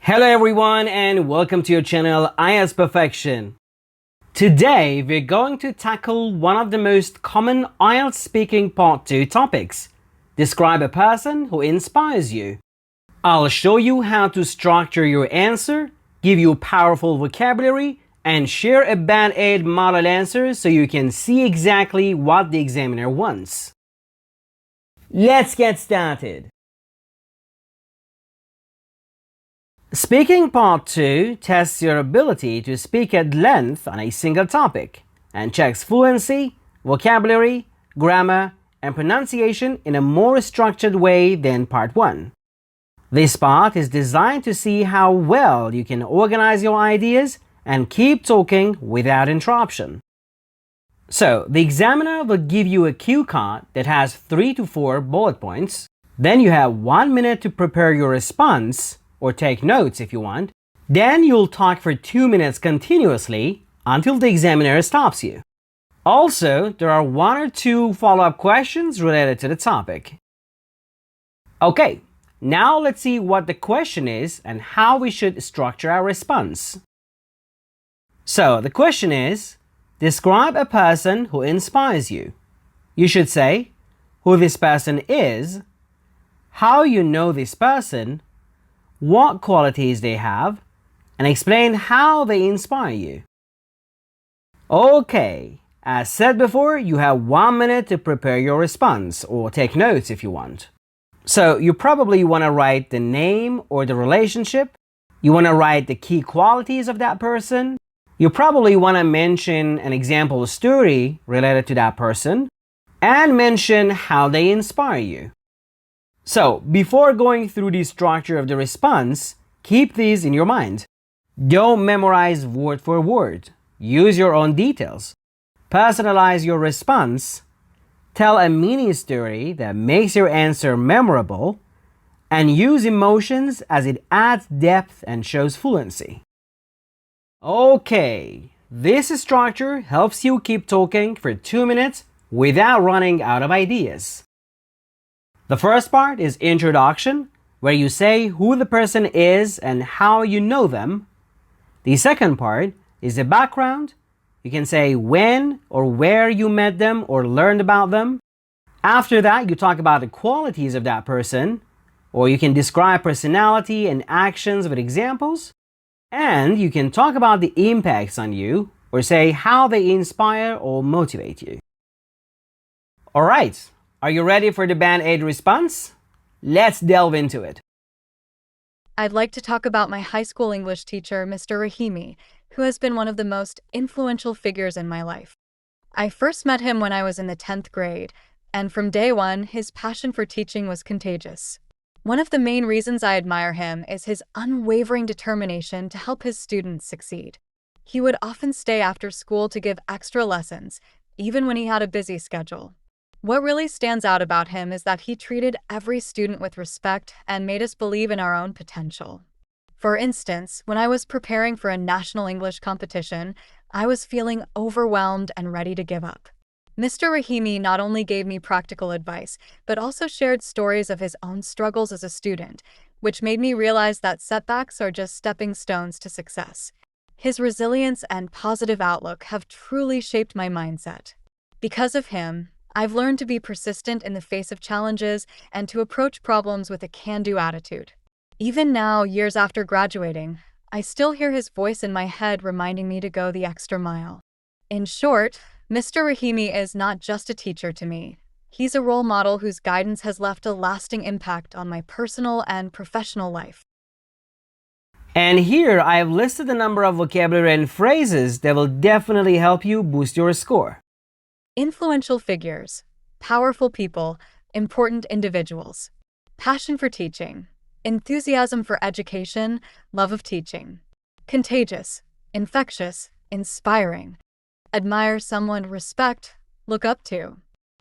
Hello everyone and welcome to your channel IELTS Perfection. Today we're going to tackle one of the most common IELTS speaking part 2 topics. Describe a person who inspires you. I'll show you how to structure your answer, give you powerful vocabulary, and share a Band-Aid model answer so you can see exactly what the examiner wants. Let's get started. Speaking Part 2 tests your ability to speak at length on a single topic and checks fluency, vocabulary, grammar, and pronunciation in a more structured way than Part 1. This part is designed to see how well you can organize your ideas and keep talking without interruption. So, the examiner will give you a cue card that has 3 to 4 bullet points. Then you have 1 minute to prepare your response or take notes if you want. Then you'll talk for 2 minutes continuously until the examiner stops you. Also, there are 1 or 2 follow-up questions related to the topic. Okay, now let's see what the question is and how we should structure our response. So, the question is, describe a person who inspires you. You should say who this person is, how you know this person, what qualities they have, and explain how they inspire you. Okay, as said before, you have 1 minute to prepare your response or take notes if you want. So you probably want to write the name or the relationship. You want to write the key qualities of that person. You probably want to mention an example story related to that person and mention how they inspire you. So, before going through the structure of the response, keep these in your mind. Don't memorize word for word. Use your own details. Personalize your response. Tell a mini story that makes your answer memorable. And use emotions as it adds depth and shows fluency. Okay, this structure helps you keep talking for 2 minutes without running out of ideas. The first part is introduction, where you say who the person is and how you know them. The second part is the background. You can say when or where you met them or learned about them. After that, you talk about the qualities of that person, or you can describe personality and actions with examples. And you can talk about the impacts on you, or say how they inspire or motivate you. All right. Are you ready for the Band-Aid response? Let's delve into it. I'd like to talk about my high school English teacher, Mr. Rahimi, who has been one of the most influential figures in my life. I first met him when I was in the 10th grade, and from day one, his passion for teaching was contagious. One of the main reasons I admire him is his unwavering determination to help his students succeed. He would often stay after school to give extra lessons, even when he had a busy schedule. What really stands out about him is that he treated every student with respect and made us believe in our own potential. For instance, when I was preparing for a national English competition, I was feeling overwhelmed and ready to give up. Mr. Rahimi not only gave me practical advice, but also shared stories of his own struggles as a student, which made me realize that setbacks are just stepping stones to success. His resilience and positive outlook have truly shaped my mindset. Because of him, I've learned to be persistent in the face of challenges and to approach problems with a can-do attitude. Even now, years after graduating, I still hear his voice in my head reminding me to go the extra mile. In short, Mr. Rahimi is not just a teacher to me. He's a role model whose guidance has left a lasting impact on my personal and professional life. And here I have listed a number of vocabulary and phrases that will definitely help you boost your score. Influential figures, powerful people, important individuals, passion for teaching, enthusiasm for education, love of teaching, contagious, infectious, inspiring, admire someone, respect, look up to,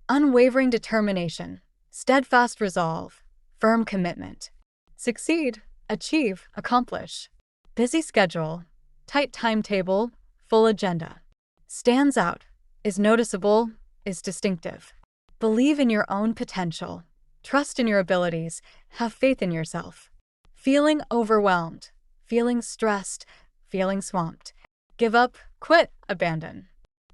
unwavering determination, steadfast resolve, firm commitment, succeed, achieve, accomplish, busy schedule, tight timetable, full agenda, stands out, is noticeable, is distinctive. Believe in your own potential. Trust in your abilities. Have faith in yourself. Feeling overwhelmed. feeling stressed, feeling swamped. Give up, quit, abandon.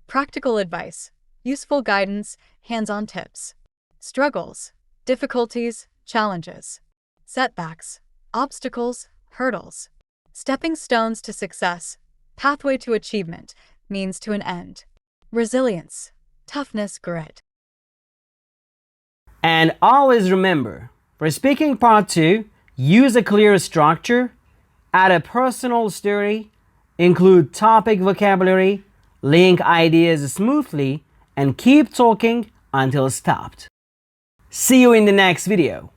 Practical advice, useful guidance, hands-on tips. Struggles, difficulties, challenges. Setbacks, obstacles, hurdles. Stepping stones to success, pathway to achievement, means to an end. Resilience, toughness, grit. And always remember, for speaking part 2, use a clear structure, add a personal story, include topic vocabulary, link ideas smoothly, and keep talking until stopped. See you in the next video.